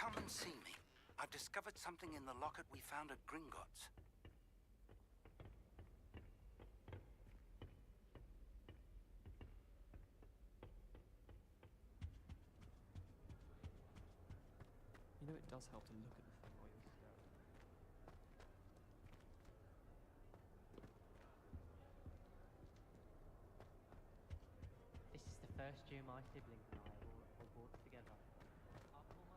Come and see me. I've discovered something in the locket we found at Gringotts. You know, it does help to look at the thing while you're staring. This is the first year my siblings and I have all Hogwarts together. Our former...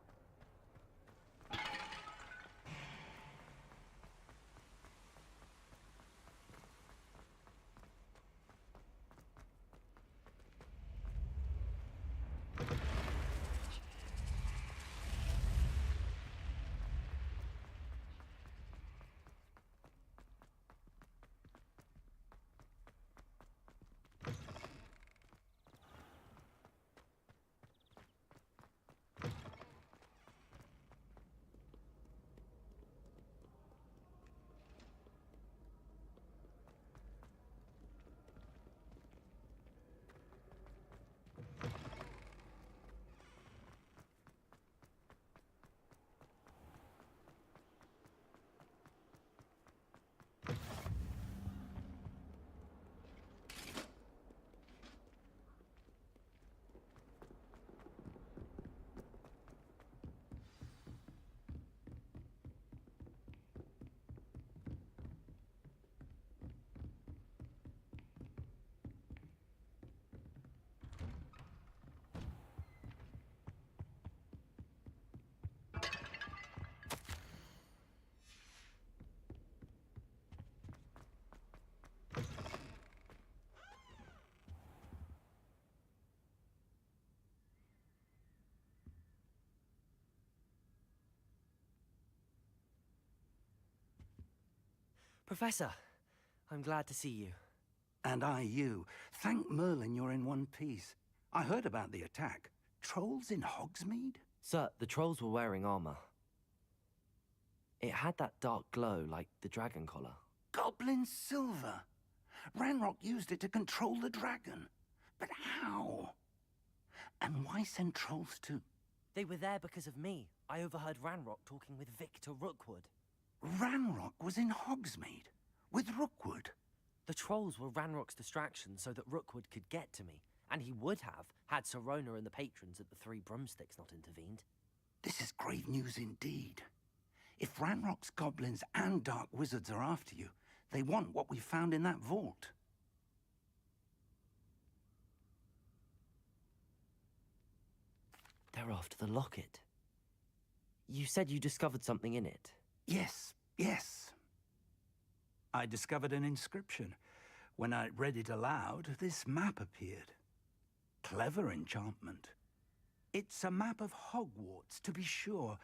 Professor, I'm glad to see you. And I you. Thank Merlin you're in one piece. I heard about the attack. Trolls in Hogsmeade? Sir, the trolls were wearing armor. It had that dark glow like the dragon collar. Goblin silver! Ranrock used it to control the dragon. But how? And why send trolls to... They were there because of me. I overheard Ranrock talking with Victor Rookwood. Ranrock was in Hogsmeade? With Rookwood? The trolls were Ranrock's distraction so that Rookwood could get to me. And he would have, had Sirona and the patrons at the Three Broomsticks not intervened. This is grave news indeed. If Ranrock's goblins and dark wizards are after you, they want what we found in that vault. They're after the locket. You said you discovered something in it. Yes. I discovered an inscription. When I read it aloud, this map appeared. Clever enchantment. It's a map of Hogwarts, to be sure,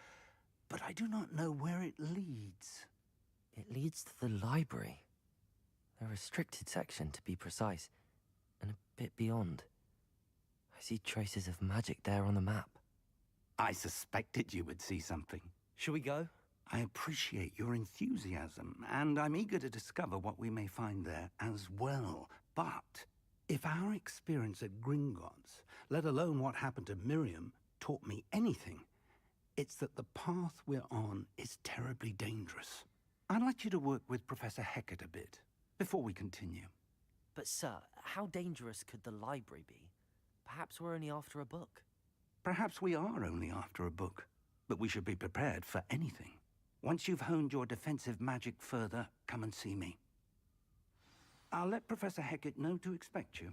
but I do not know where it leads. It leads to the library. A restricted section, to be precise, and a bit beyond. I see traces of magic there on the map. I suspected you would see something. Shall we go? I appreciate your enthusiasm, and I'm eager to discover what we may find there as well. But if our experience at Gringotts, let alone what happened to Miriam, taught me anything, it's that the path we're on is terribly dangerous. I'd like you to work with Professor Hecat a bit, before we continue. But sir, how dangerous could the library be? Perhaps we're only after a book. Perhaps we are only after a book, but we should be prepared for anything. Once you've honed your defensive magic further, come and see me. I'll let Professor Hecat know to expect you.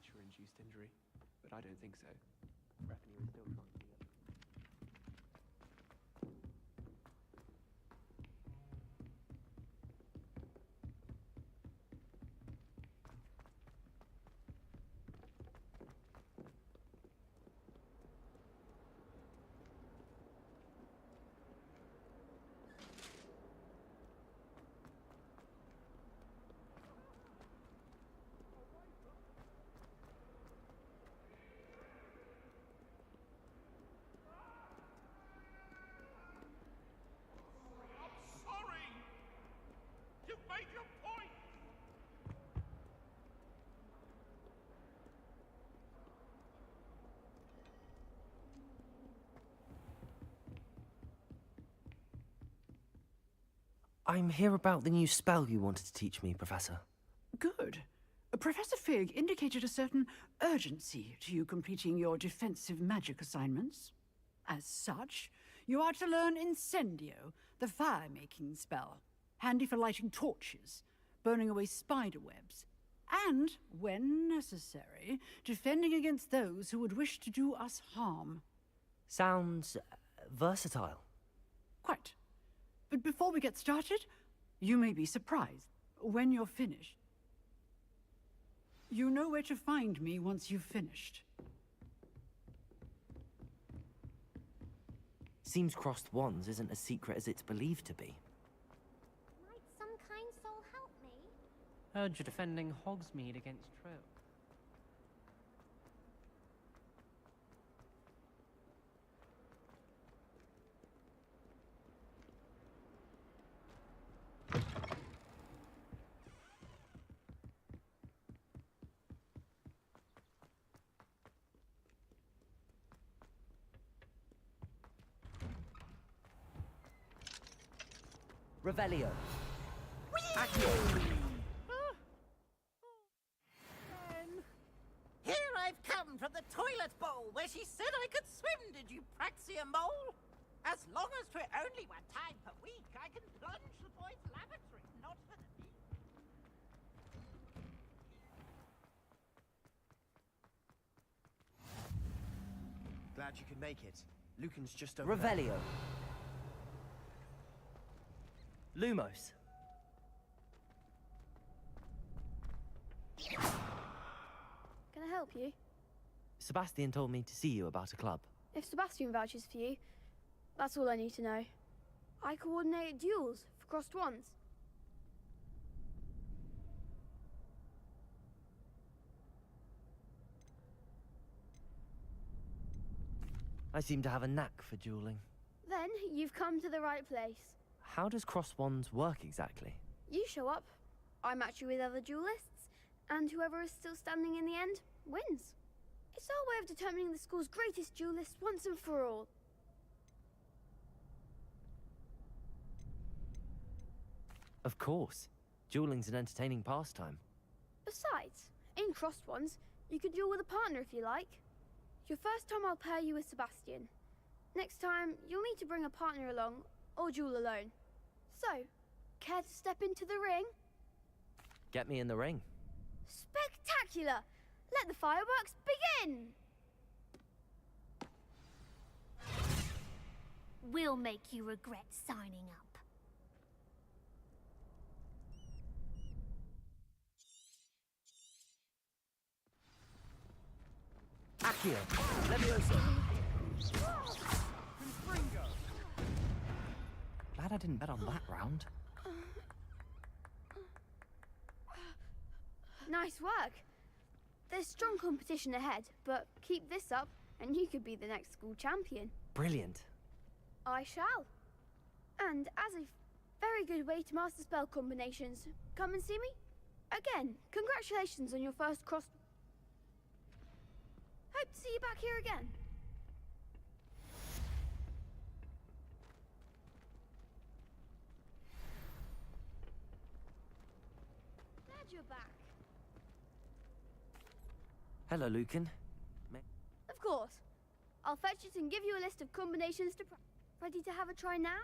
nature-induced injury, but I don't think so. Reckon he was still trying to get. Sorry! You've made your point! I'm here about the new spell you wanted to teach me, Professor. Good. Professor Fig indicated a certain urgency to you completing your defensive magic assignments. As such, you are to learn Incendio, the fire-making spell, handy for lighting torches, burning away spider webs, and, when necessary, defending against those who would wish to do us harm. Sounds versatile. Quite. But before we get started, you may be surprised when you're finished. You know where to find me once you've finished. Seems crossed wands isn't as secret as it's believed to be. Might some kind soul help me? Heard you're defending Hogsmeade against Trill. Revelio. Here I've come from the toilet bowl where she said I could swim, did you Praxia mole? As long as 'twere only one time per week, I can plunge the boys' lavatory, not for the me. Glad you could make it. Lucan's just over there. Revelio. Lumos. Can I help you? Sebastian told me to see you about a club. If Sebastian vouches for you, that's all I need to know. I coordinate duels for crossed wands. I seem to have a knack for dueling. Then you've come to the right place. How does cross wands work exactly? You show up, I match you with other duelists, and whoever is still standing in the end wins. It's our way of determining the school's greatest duelist once and for all. Of course. Dueling's an entertaining pastime. Besides, in crossed ones, you can duel with a partner if you like. Your first time I'll pair you with Sebastian. Next time, you'll need to bring a partner along, or duel alone. So, care to step into the ring? Get me in the ring. Spectacular! Let the fireworks begin! We'll make you regret signing up. Accio. Levioso. Glad I didn't bet on that round. Nice work. There's strong competition ahead, but keep this up and you could be the next school champion. Brilliant. I shall. And as a very good way to master spell combinations, come and see me. Again, congratulations on your first cross. Hope to see you back here again. Glad you're back. Hello, Lucan. Of course. I'll fetch it and give you a list of combinations to ready to have a try now?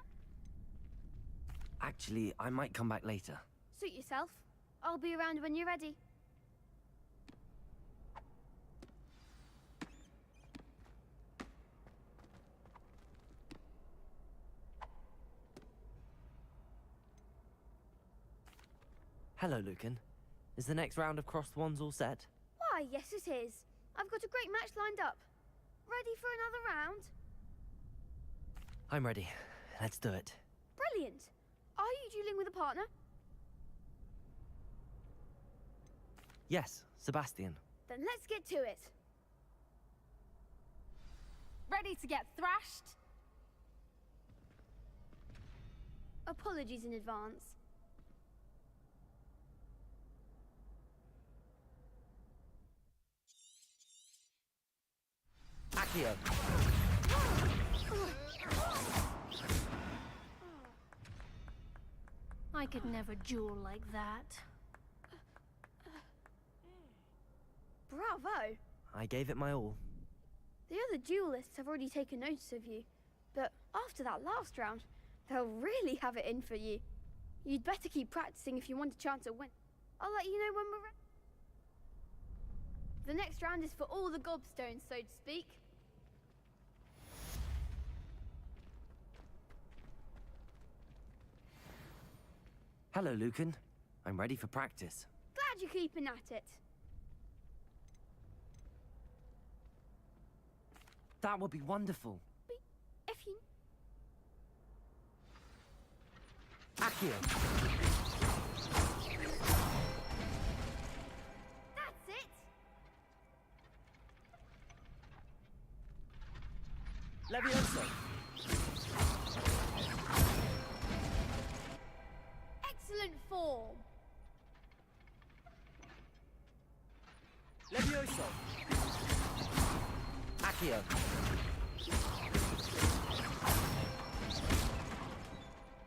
Actually, I might come back later. Suit yourself. I'll be around when you're ready. Hello, Lucan. Is the next round of crossed wands all set? Why, yes it is. I've got a great match lined up. Ready for another round? I'm ready. Let's do it. Brilliant. Are you dueling with a partner? Yes, Sebastian. Then let's get to it. Ready to get thrashed? Apologies in advance. Accio. I could never duel like that. Bravo! I gave it my all. The other duelists have already taken notice of you, but after that last round, they'll really have it in for you. You'd better keep practicing if you want a chance at win. I'll let you know when we're ready. The next round is for all the gobstones, so to speak. Hello, Lucan. I'm ready for practice. Glad you're keeping at it. That would be wonderful. If you... Accio. That's it! Levioso. Excellent form. Levioso. Accio.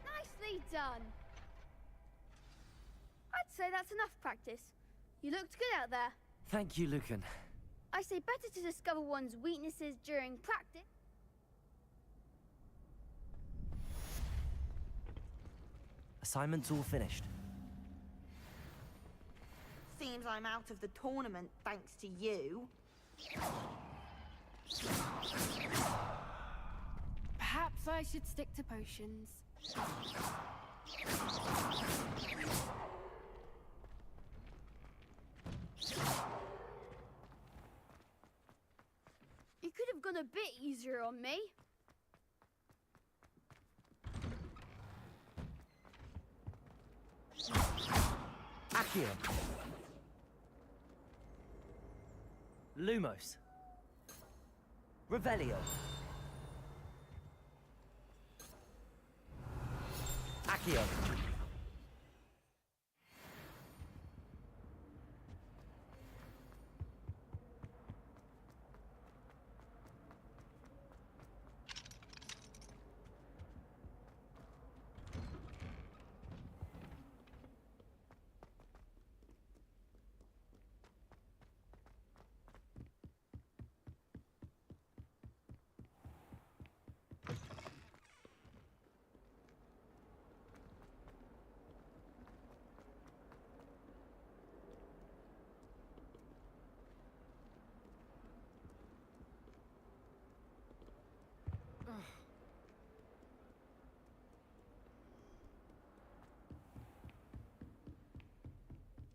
Nicely done. I'd say that's enough practice. You looked good out there. Thank you, Lucan. I say better to discover one's weaknesses during practice. Assignment's all finished. Seems I'm out of the tournament thanks to you. Perhaps I should stick to potions. You could have gone a bit easier on me. Accio. Lumos. Revelio. Accio.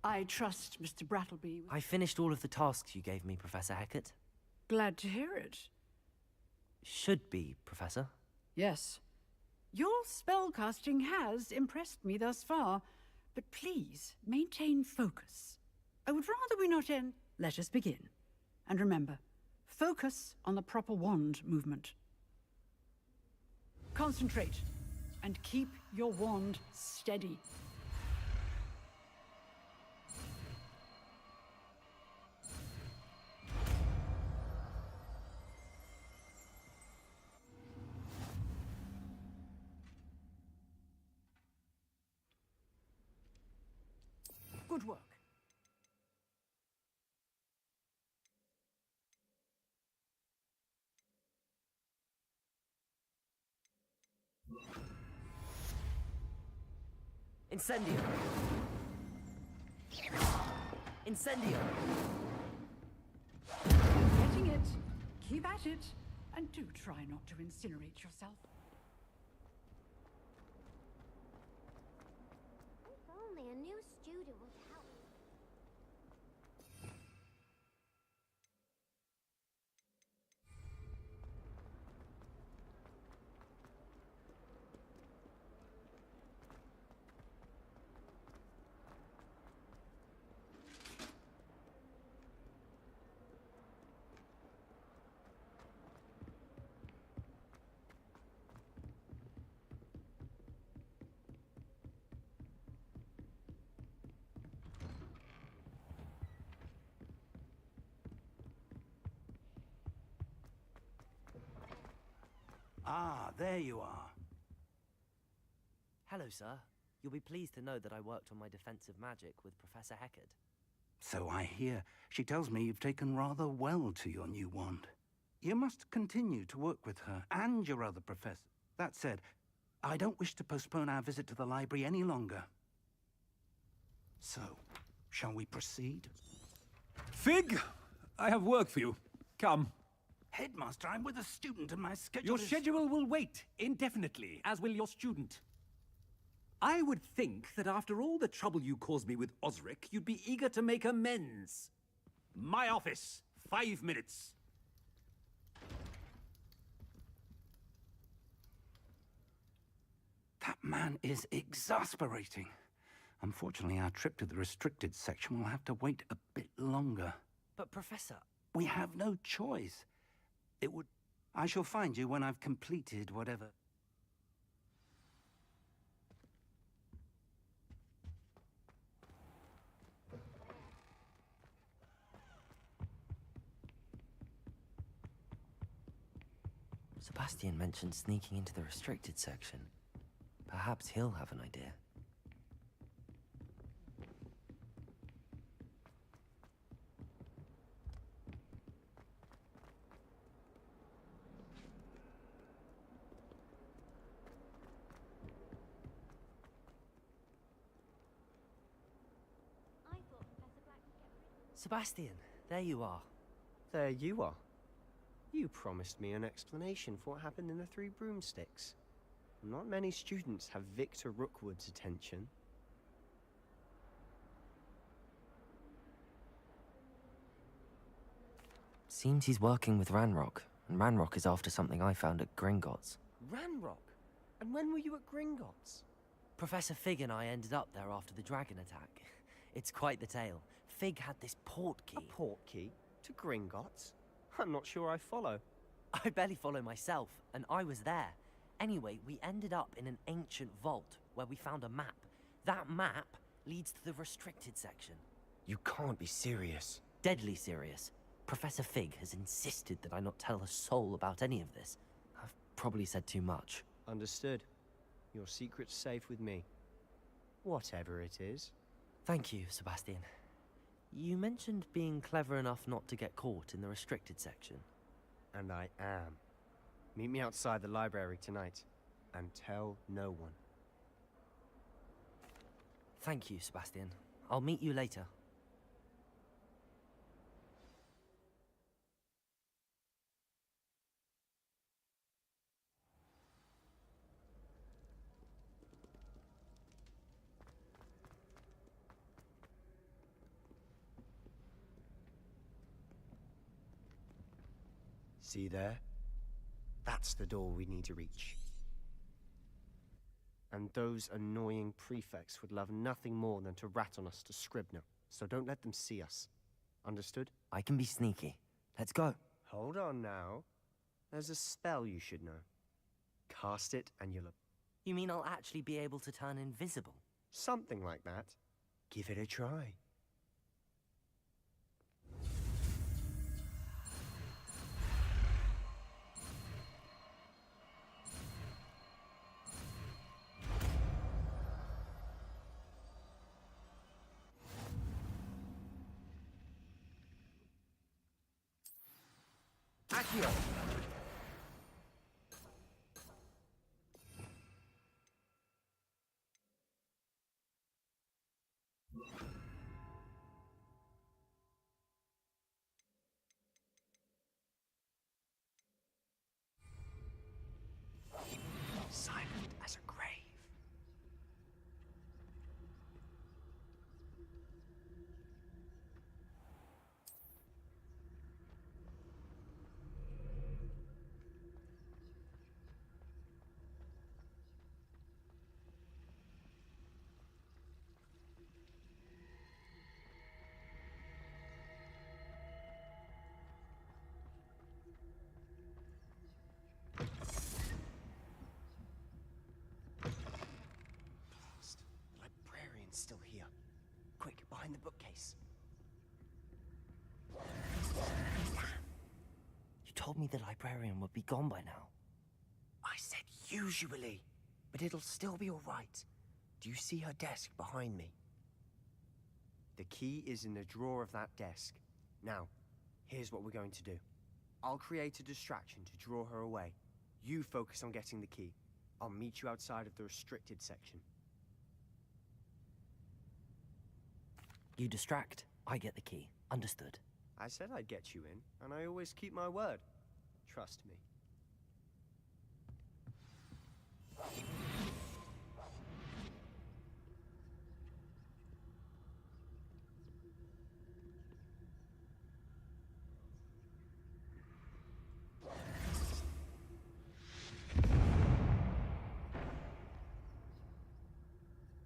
I trust Mr. Brattleby. I finished all of the tasks you gave me, Professor Hecat. Glad to hear it. Should be, Professor. Yes. Your spellcasting has impressed me thus far, but please maintain focus. I would rather we not end. Let us begin. And remember, focus on the proper wand movement. Concentrate and keep your wand steady. Good work. Incendio. Incendio. Getting it. Keep at it. And do try not to incinerate yourself. If only a new student Ah, there you are. Hello, sir. You'll be pleased to know that I worked on my defensive magic with Professor Heckard. So I hear. She tells me you've taken rather well to your new wand. You must continue to work with her and your other professor. That said, I don't wish to postpone our visit to the library any longer. So, shall we proceed? Fig, I have work for you. Come. Headmaster, I'm with a student and my schedule Your is... schedule will wait indefinitely, as will your student. I would think that after all the trouble you caused me with Osric, you'd be eager to make amends. My office, 5 minutes. That man is exasperating. Unfortunately, our trip to the restricted section will have to wait a bit longer. But, Professor... We have no choice. It would... I shall find you when I've completed whatever... Sebastian mentioned sneaking into the restricted section. Perhaps he'll have an idea. I thought Professor Black would get rid of Sebastian, there you are. There you are. You promised me an explanation for what happened in the Three Broomsticks. Not many students have Victor Rookwood's attention. Seems he's working with Ranrock, and Ranrock is after something I found at Gringotts. Ranrock? And when were you at Gringotts? Professor Fig and I ended up there after the dragon attack. It's quite the tale. Fig had this port key. A port key? To Gringotts? I'm not sure I follow. I barely follow myself, and I was there. Anyway, we ended up in an ancient vault where we found a map. That map leads to the restricted section. You can't be serious. Deadly serious. Professor Fig has insisted that I not tell a soul about any of this. I've probably said too much. Understood. Your secret's safe with me. Whatever it is. Thank you, Sebastian. You mentioned being clever enough not to get caught in the restricted section. And I am. Meet me outside the library tonight. And tell no one. Thank you, Sebastian. I'll meet you later. See there? That's the door we need to reach. And those annoying prefects would love nothing more than to rat on us to Scribner, so don't let them see us. Understood? I can be sneaky. Let's go. Hold on now. There's a spell you should know. Cast it and you'll... You mean I'll actually be able to turn invisible? Something like that. Give it a try. Accio! Silent as a grave. Still here. Quick, behind the bookcase. You told me the librarian would be gone by now. I I said usually, but it'll still be all right. Do you see her desk behind me? The key is in the drawer of that desk. Now, here's what we're going to do. I'll create a distraction to draw her away. You focus on getting the key. I'll meet you outside of the restricted section. You distract, I get the key. Understood. I said I'd get you in, and I always keep my word. Trust me.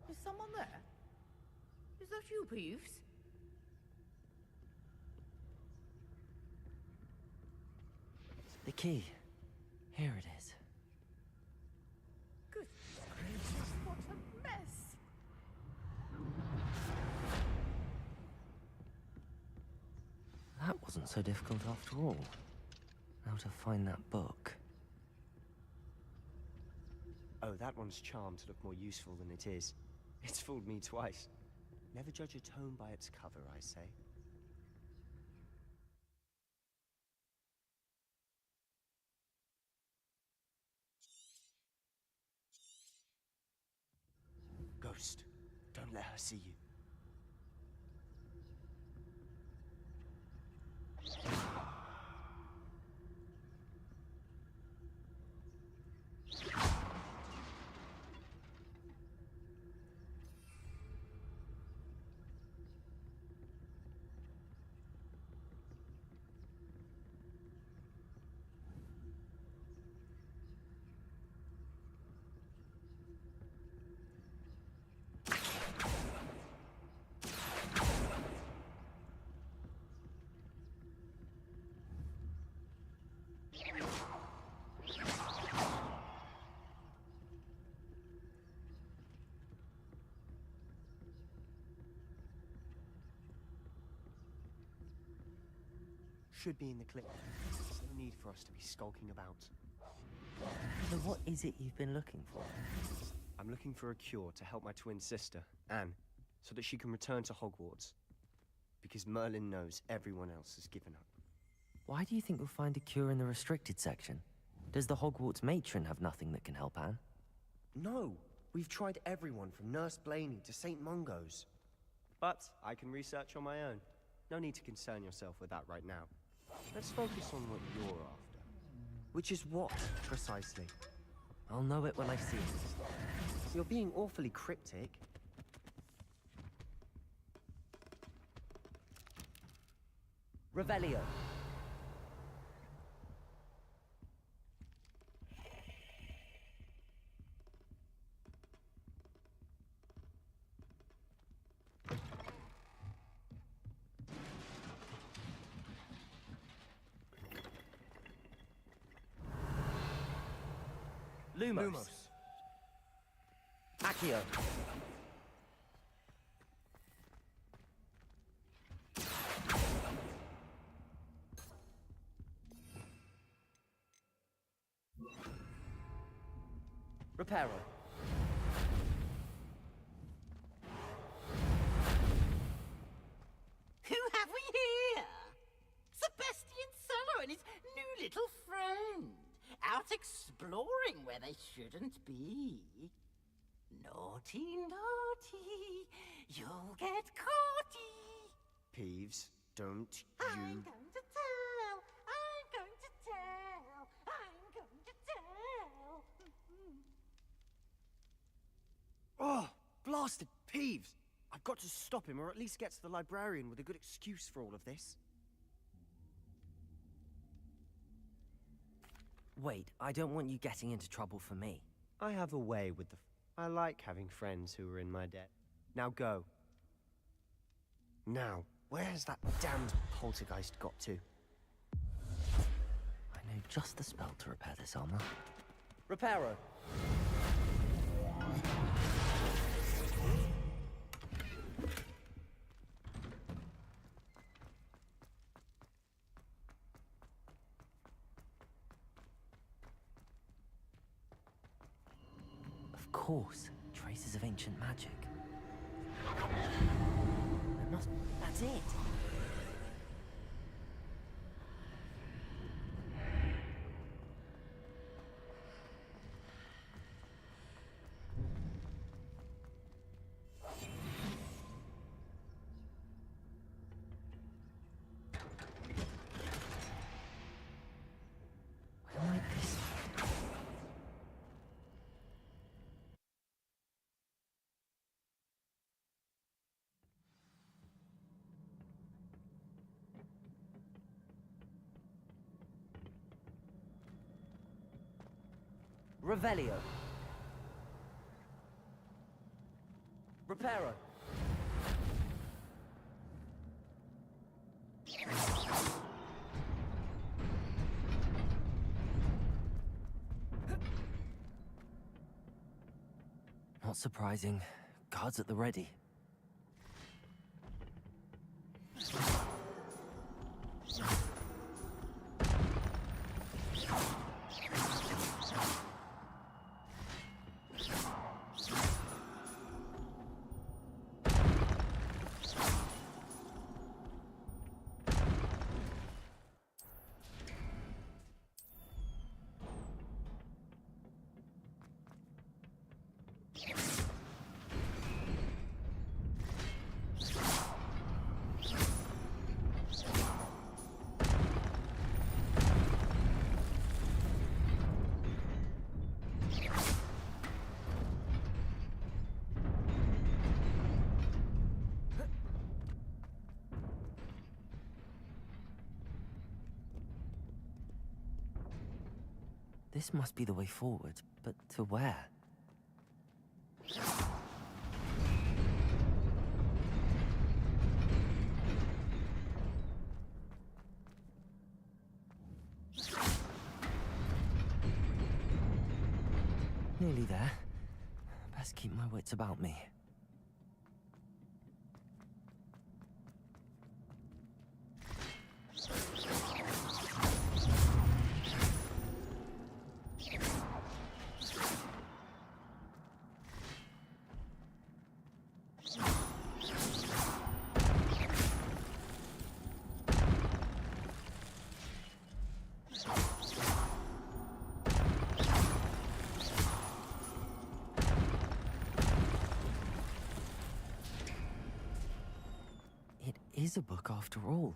Is someone there? Is that you, Peeves? The key. Here it is. Good gracious, what a mess! That wasn't so difficult after all. Now to find that book. Oh, that one's charmed to look more useful than it is. It's fooled me twice. Never judge a tome by its cover, I say. Ghost, don't let her see you. Should be in the clip. There's no need for us to be skulking about. So what is it you've been looking for? I'm looking for a cure to help my twin sister, Anne, so that she can return to Hogwarts. Because Merlin knows everyone else has given up. Why do you think you'll find a cure in the restricted section? Does the Hogwarts matron have nothing that can help Anne? No! We've tried everyone from Nurse Blaney to St. Mungo's. But I can research on my own. No need to concern yourself with that right now. Let's focus on what you're after. Which is what, precisely? I'll know it when I see it. You're being awfully cryptic. Revelio. Lumos. Accio. Reparo. Who have we here? Sebastian Sallow and his new little friend. Out exploring where they shouldn't be. Naughty, naughty, you'll get caughty. Peeves, don't I'm you... going to tell, I'm going to tell, I'm going to tell. Oh, blasted Peeves! I've got to stop him, or at least get to the librarian with a good excuse for all of this. Wait, I don't want you getting into trouble for me. I have a way with the... I like having friends who are in my debt. Now go. Now, where's that damned poltergeist got to? I know just the spell to repair this armor. Reparo. Of course, traces of ancient magic. That's it! Where might this... Revelio. Reparo. Not surprising. Guards at the ready. This must be the way forward, but to where? Nearly there. Best keep my wits about me. It is a book after all.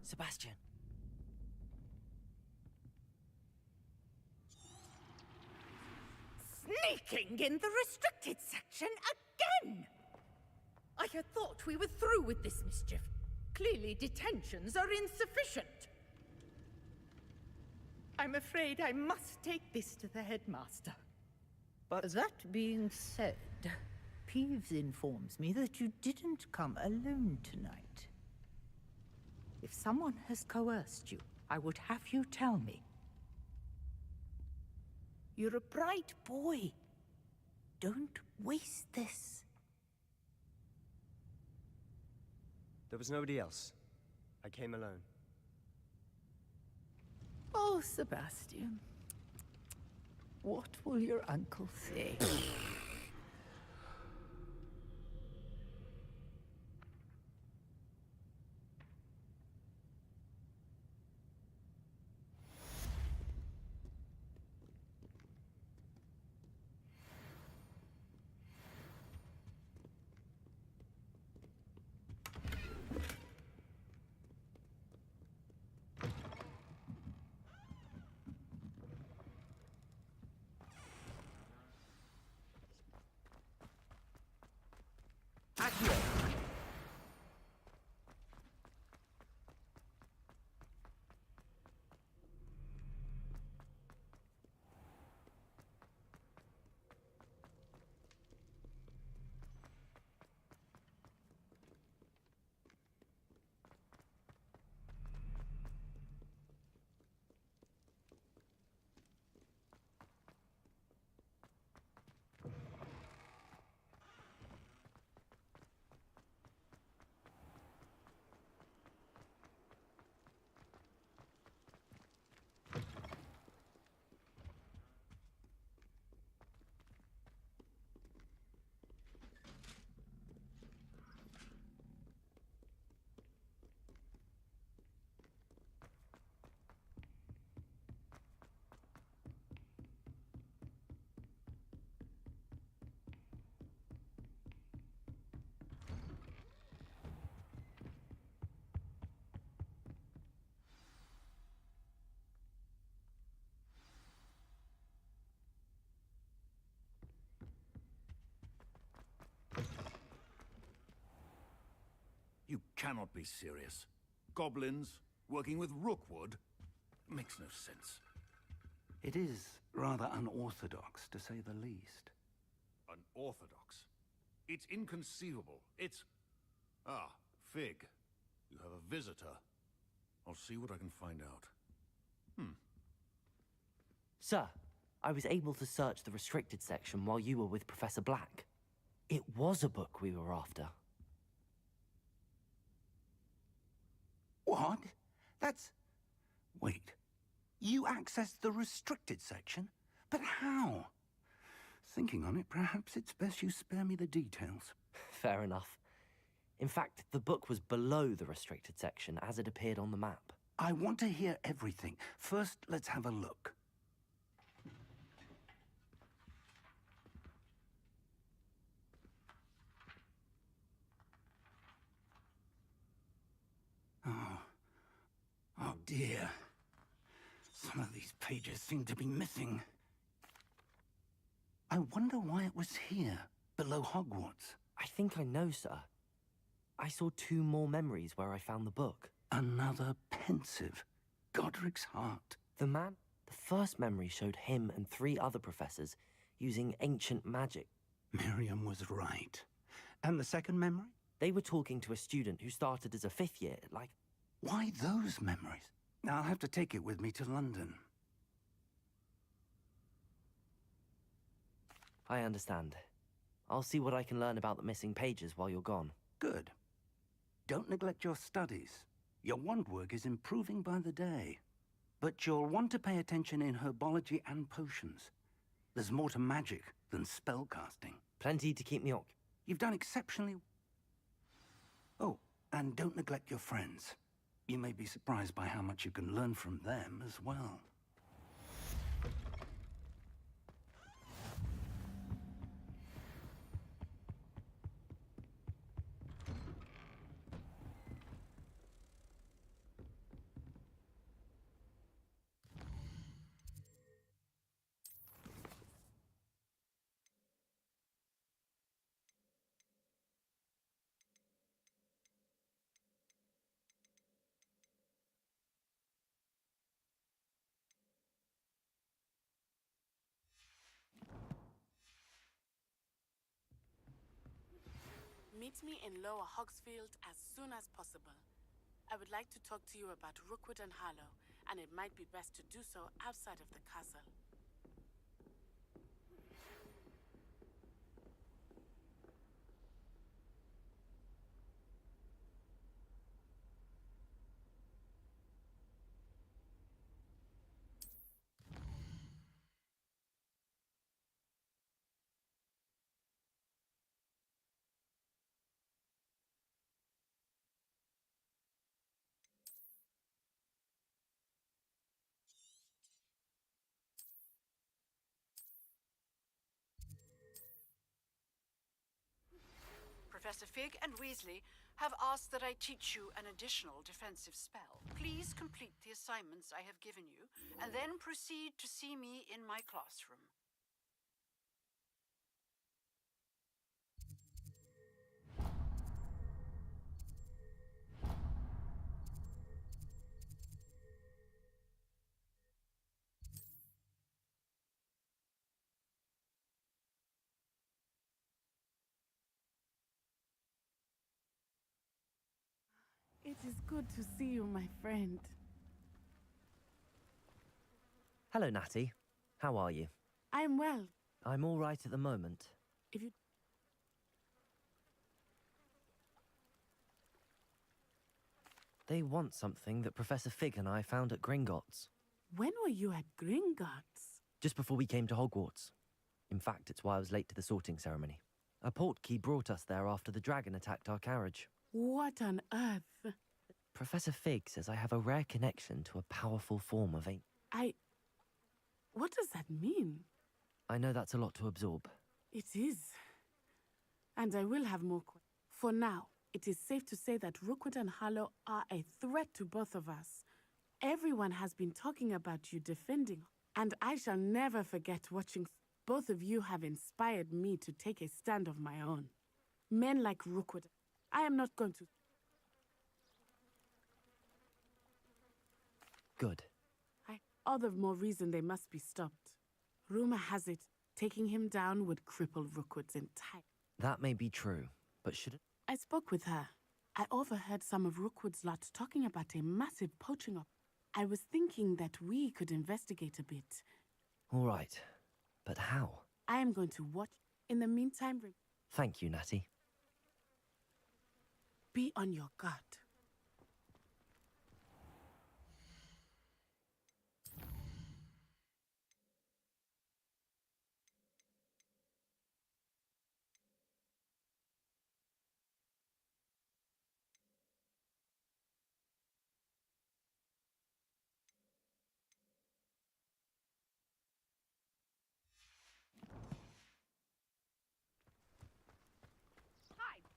Sebastian. Sneak! Lurking in the restricted section again! I had thought we were through with this mischief. Clearly detentions are insufficient. I'm afraid I must take this to the headmaster. But That being said, Peeves informs me that you didn't come alone tonight. If someone has coerced you, I would have you tell me. You're a bright boy. Don't waste this. there was nobody else. I came alone. Oh, Sebastian. What will your uncle say? You cannot be serious. Goblins working with Rookwood? Makes no sense. It is rather unorthodox, to say the least. Unorthodox? It's inconceivable. It's... Ah, Fig. You have a visitor. I'll see what I can find out. Sir, I was able to search the restricted section while you were with Professor Black. It was a book we were after. What? That's... Wait. You accessed the restricted section? But how? Thinking on it, perhaps it's best you spare me the details. Fair enough. In fact, the book was below the restricted section as it appeared on the map. I want to hear everything. First, let's have a look. Oh dear. Some of these pages seem to be missing. I wonder why it was here, below Hogwarts. I think I know, sir. I saw 2 more memories where I found the book. Another pensive. Godric's heart. The first memory showed him and 3 other professors using ancient magic. Miriam was right. And the second memory? They were talking to a student who started as a 5th year, like... Why those memories? I'll have to take it with me to London. I understand. I'll see what I can learn about the missing pages while you're gone. Good. Don't neglect your studies. Your wand work is improving by the day. But you'll want to pay attention in herbology and potions. There's more to magic than spellcasting. Plenty to keep me occupied. You've done exceptionally... Oh, and don't neglect your friends. You may be surprised by how much you can learn from them as well. Meet me in Lower Hogsfield as soon as possible. I would like to talk to you about Rookwood and Harlow, and it might be best to do so outside of the castle. Professor Fig and Weasley have asked that I teach you an additional defensive spell. Please complete the assignments I have given you, and then proceed to see me in my classroom. It is good to see you, my friend. Hello, Natty. How are you? I'm well. I'm all right at the moment. If you... They want something that Professor Fig and I found at Gringotts. When were you at Gringotts? Just before we came to Hogwarts. In fact, it's why I was late to the sorting ceremony. A portkey brought us there after the dragon attacked our carriage. What on earth? Professor Fig says I have a rare connection to a powerful form of What does that mean? I know that's a lot to absorb. It is. And I will have more For now, it is safe to say that Rookwood and Harlow are a threat to both of us. Everyone has been talking about you defending, and I shall never forget watching. Both of you have inspired me to take a stand of my own. Men like Rookwood, I am not going to... Good. All the more reason they must be stopped. Rumor has it, taking him down would cripple Rookwood's entire... That may be true, but should it... I spoke with her. I overheard some of Rookwood's lot talking about a massive poaching op. I was thinking that we could investigate a bit. All right, but how? I am going to watch. In the meantime... Thank you, Natty. Be on your guard.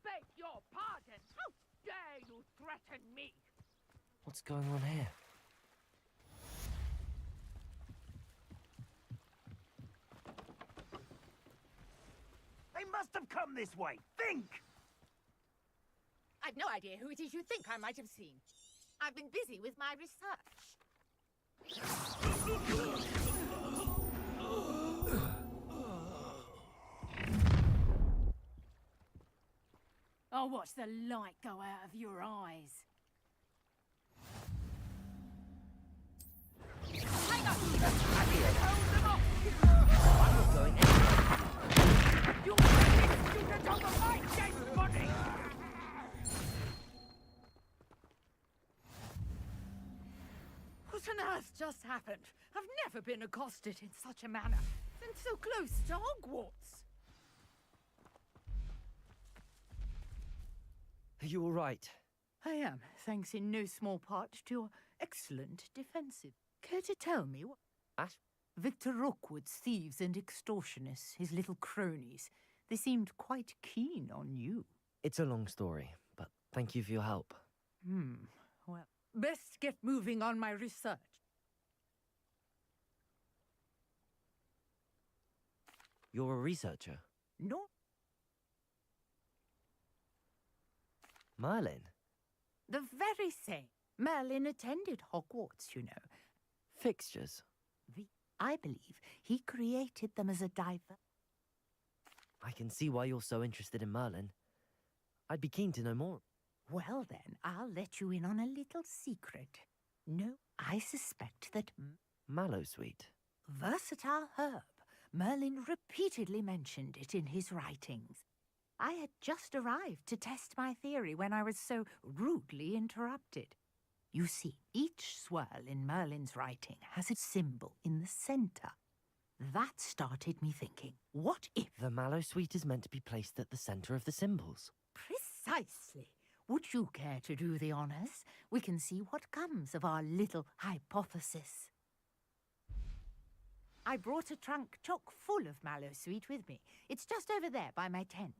Beg your pardon! How dare you threaten me? What's going on here? They must have come this way. Think! I've no idea who it is you think I might have seen. I've been busy with my research. I'll watch the light go out of your eyes. Hang on! I'm not going anywhere. You student of the light, dead body! What on earth just happened? I've never been accosted in such a manner, and so close to Hogwarts. Are you all right? I am, thanks in no small part to your excellent defensive. Care to tell me what... Ash? Victor Rookwood's thieves and extortionists, his little cronies, they seemed quite keen on you. It's a long story, but thank you for your help. Well, best get moving on my research. You're a researcher? No. Merlin? The very same. Merlin attended Hogwarts, you know. Fixtures? I believe he created them as a diver. I can see why you're so interested in Merlin. I'd be keen to know more. Well then, I'll let you in on a little secret. No, I suspect that Mallowsweet. versatile herb. Merlin repeatedly mentioned it in his writings. I had just arrived to test my theory when I was so rudely interrupted. You see, each swirl in Merlin's writing has a symbol in the center. That started me thinking, what if... The Mallowsweet is meant to be placed at the center of the symbols. Precisely. Would you care to do the honors? We can see what comes of our little hypothesis. I brought a trunk chock full of Mallowsweet with me. It's just over there by my tent.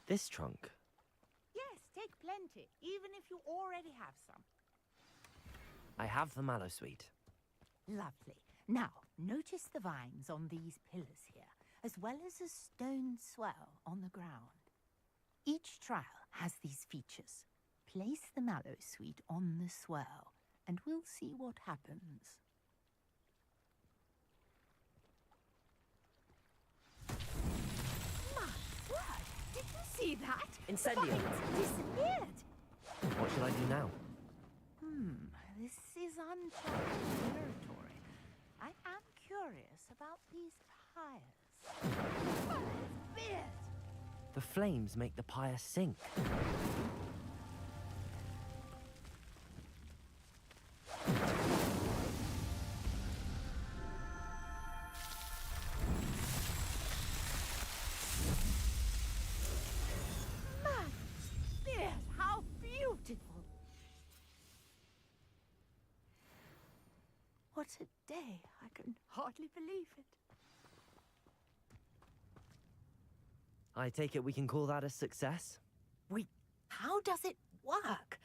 This trunk. Yes, take plenty, even if you already have some. I have the Mallowsweet. Lovely. Now, notice the vines on these pillars here, as well as a stone swell on the ground. Each trial has these features. Place the Mallowsweet on the swell, and we'll see what happens. Did you see that? Incendio. The vines disappeared. What should I do now? This is uncharted territory. I am curious about these pyres. The flames make the pyre sink. How beautiful! What a day! I can hardly believe it. I take it we can call that a success? How does it work?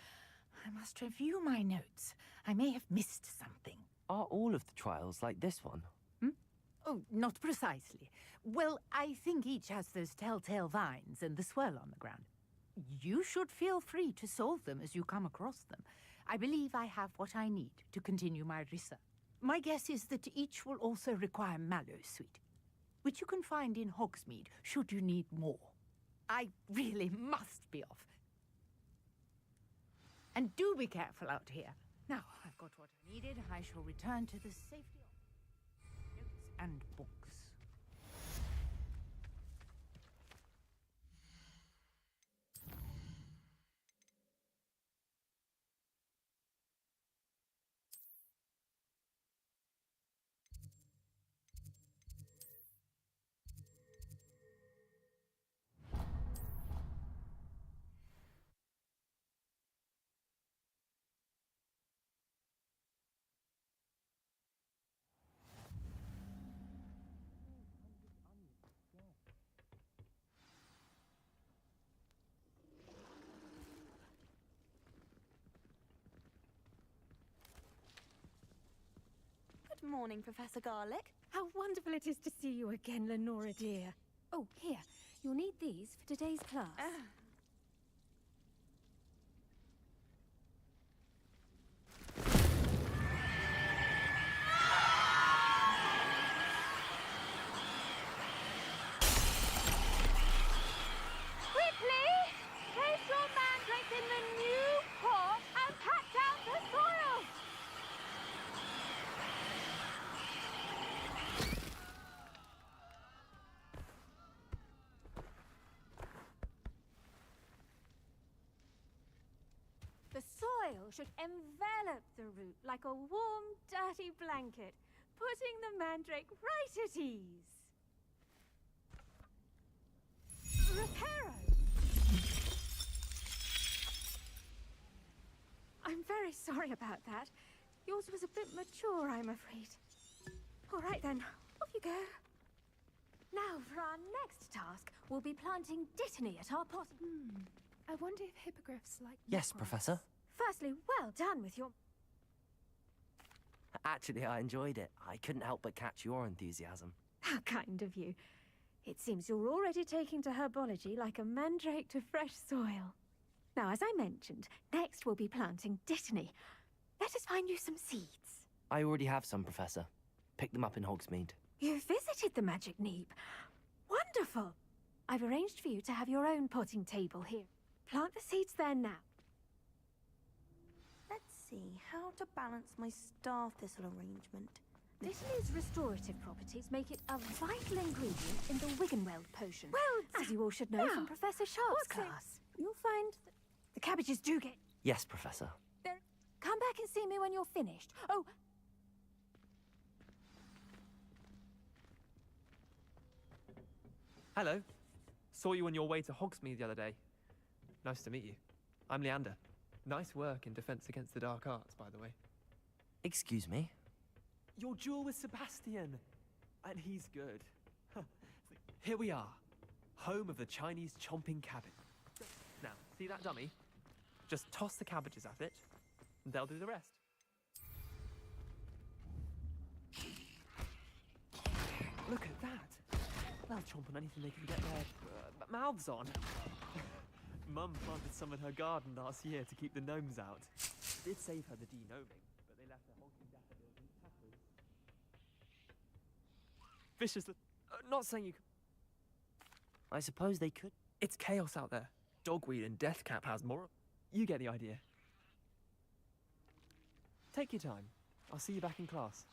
I must review my notes. I may have missed something. Are all of the trials like this one? Oh, not precisely. Well, I think each has those telltale vines and the swirl on the ground. You should feel free to solve them as you come across them. I believe I have what I need to continue my research. My guess is that each will also require Mallowsweet, which you can find in Hogsmeade should you need more. I really must be off. And do be careful out here. Now, I've got what I needed. I shall return to the safety of notes and books. Good morning, Professor Garlick. How wonderful it is to see you again, Lenora dear. Oh, here. You'll need these for today's class. Quickly! Place your mandrake in the new pot and pack down the soil! The soil should envelop the root like a warm, dirty blanket, putting the mandrake right at ease. Reparo! I'm very sorry about that. Yours was a bit mature, I'm afraid. All right then, off you go. Now for our next task, we'll be planting dittany at our pot. I wonder if hippogriffs like Yes, Professor. Firstly, well done with your... Actually, I enjoyed it. I couldn't help but catch your enthusiasm. How kind of you. It seems you're already taking to herbology like a mandrake to fresh soil. Now, as I mentioned, next we'll be planting dittany. Let us find you some seeds. I already have some, Professor. Picked them up in Hogsmeade. You visited the Magic Neep. Wonderful! I've arranged for you to have your own potting table here. Plant the seeds there now. Let's see how to balance my star thistle arrangement. Dittany's restorative properties make it a vital ingredient in the Wiggenweld potion. Well, as you all should know from Professor Sharp's class. You'll find that the cabbages do get... Yes, Professor. Come back and see me when you're finished. Oh... Hello. Saw you on your way to Hogsmeade the other day. Nice to meet you. I'm Leander. Nice work in Defense Against the Dark Arts, by the way. Excuse me? Your duel with Sebastian. And he's good. Here we are. Home of the Chinese chomping cabbage. Now, see that dummy? Just toss the cabbages at it, and they'll do the rest. Look at that. They'll chomp on anything they can get their mouths on. Mum planted some in her garden last year to keep the gnomes out. Did save her the de-gnoming, but they left her hulking daffodils and tappers. Vicious. Not saying you could. I suppose they could. It's chaos out there. Dogweed and Deathcap has more. You get the idea. Take your time. I'll see you back in class.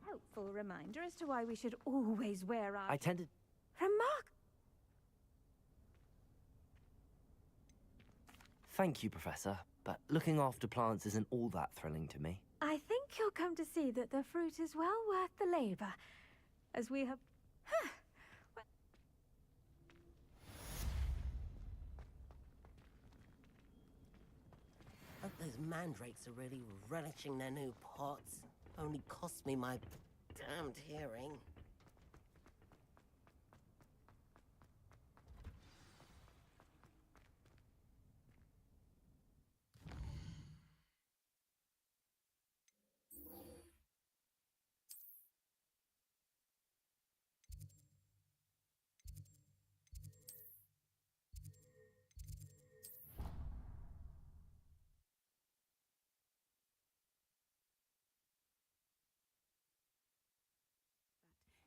Helpful reminder as to why we should always wear our... I tended... Thank you, Professor, but looking after plants isn't all that thrilling to me. I think you'll come to see that the fruit is well worth the labor, as we have... Hope those mandrakes are really relishing their new pots. Only cost me my damned hearing.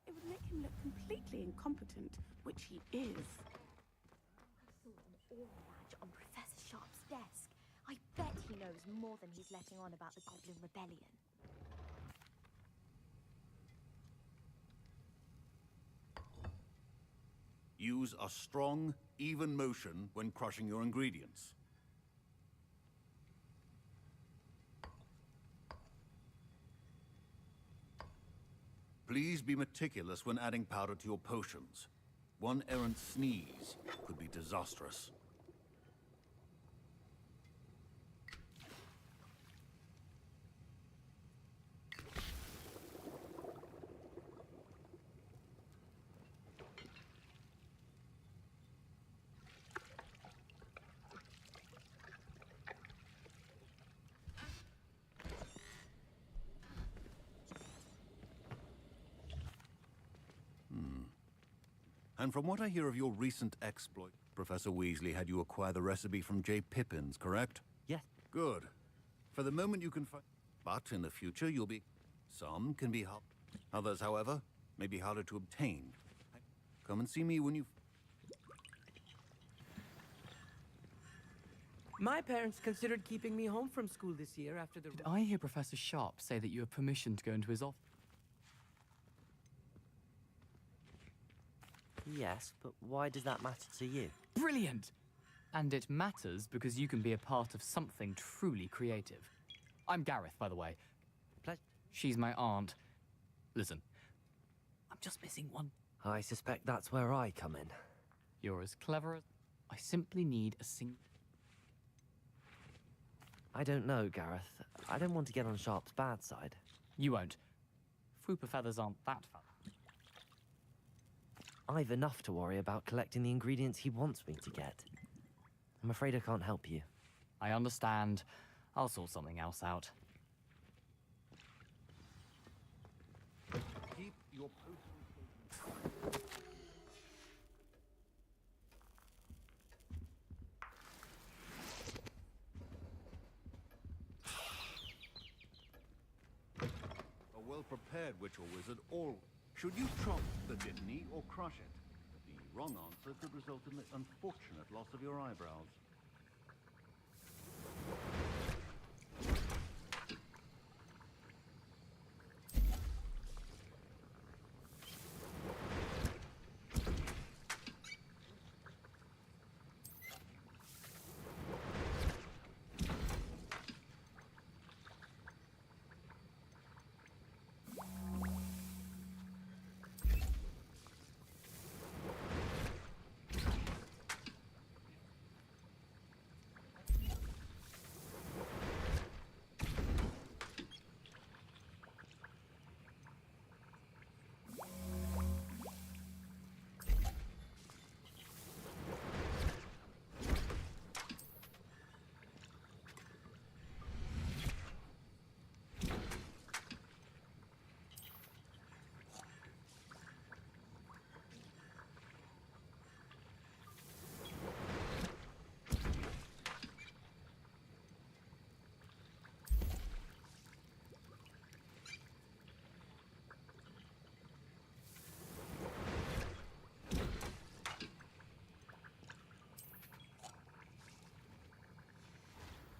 It would make him look completely incompetent, which he is. I saw an aura badge on Professor Sharp's desk. I bet he knows more than he's letting on about the Goblin Rebellion. Use a strong, even motion when crushing your ingredients. Please be meticulous when adding powder to your potions. One errant sneeze could be disastrous. And from what I hear of your recent exploit, Professor Weasley had you acquire the recipe from J. Pippin's, correct? Yes. Good. For the moment you can find... But in the future you'll be... Some can be helped. Others, however, may be harder to obtain. Come and see me when you... My parents considered keeping me home from school this year after the... Did I hear Professor Sharp say that you have permission to go into his office? Yes, but why does that matter to you? Brilliant! And it matters because you can be a part of something truly creative. I'm Gareth, by the way. She's my aunt. Listen, I'm just missing one. I suspect that's where I come in. You're as clever as... I simply need a single... I don't know, Gareth. I don't want to get on Sharp's bad side. You won't. Fwooper feathers aren't that fun. I've enough to worry about collecting the ingredients he wants me to get. I'm afraid I can't help you. I understand. I'll sort something else out. Keep your A well-prepared witch or wizard, all. Should you chop the dittany or crush it? The wrong answer could result in the unfortunate loss of your eyebrows.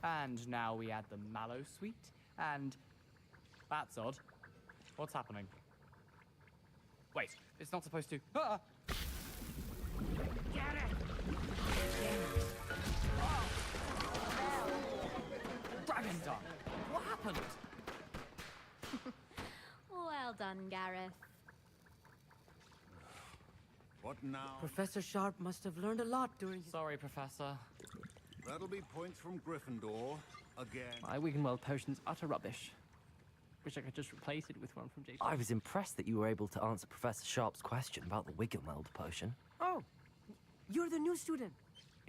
And now we add the mallow sweet, and... That's odd. What's happening? Wait, it's not supposed to... Ah! Get it! Dragon Tongue! What happened? Well done, Gareth. What now? Professor Sharp must have learned a lot during his... Sorry, Professor. That'll be points from Gryffindor. Again. My Wiggenweld potion's utter rubbish. Wish I could just replace it with one from Jason. I was impressed that you were able to answer Professor Sharp's question about the Wiggenweld potion. Oh, you're the new student.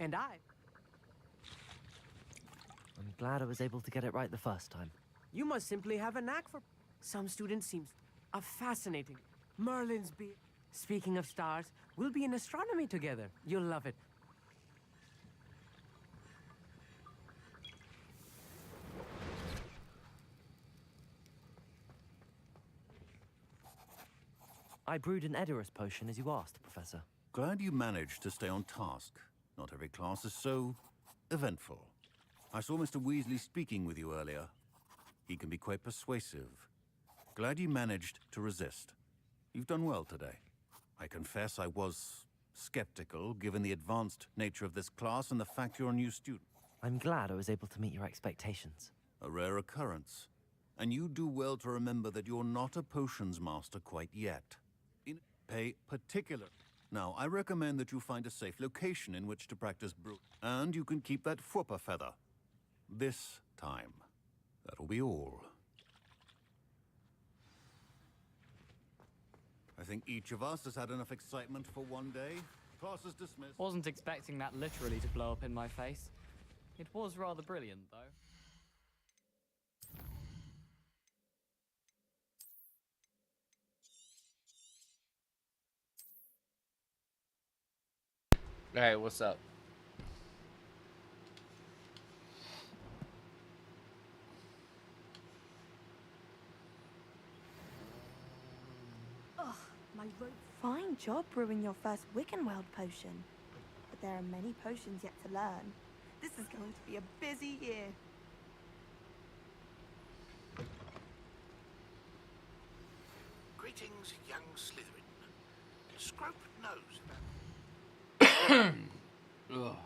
And I. I'm glad I was able to get it right the first time. You must simply have a knack for... Some students seem fascinating. Merlin's be... Speaking of stars, we'll be in astronomy together. You'll love it. I brewed an Edorus potion as you asked, Professor. Glad you managed to stay on task. Not every class is so eventful. I saw Mr. Weasley speaking with you earlier. He can be quite persuasive. Glad you managed to resist. You've done well today. I confess I was skeptical, given the advanced nature of this class and the fact you're a new student. I'm glad I was able to meet your expectations. A rare occurrence. And you do well to remember that you're not a potions master quite yet. Pay particular. Now, I recommend that you find a safe location in which to practice brew. And you can keep that Fwooper feather. This time. That'll be all. I think each of us has had enough excitement for one day. Class is dismissed. Wasn't expecting that literally to blow up in my face. It was rather brilliant, though. Alright, what's up? Ugh, my rope. Fine job brewing your first Wiccanweld potion. But there are many potions yet to learn. This is going to be a busy year. Greetings, young Slytherin. Scrope knows about... Ugh. Found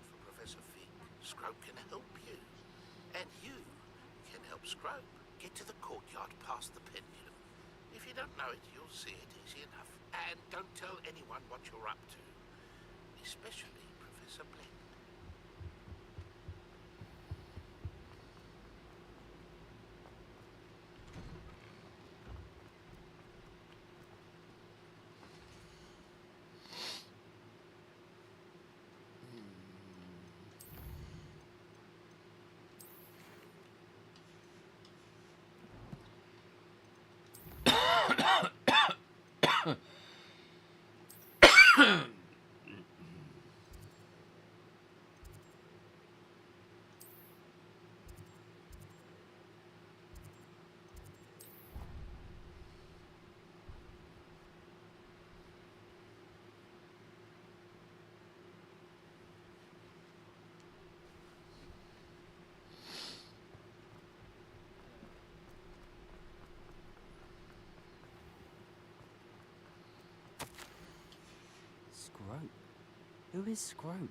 for Professor Fig. Scrope can help you. And you can help Scrope get to the courtyard past the pendulum. If you don't know it, you'll see it easy enough. And don't tell anyone what you're up to. Especially Professor Blake. Scrope? Who is Scrope?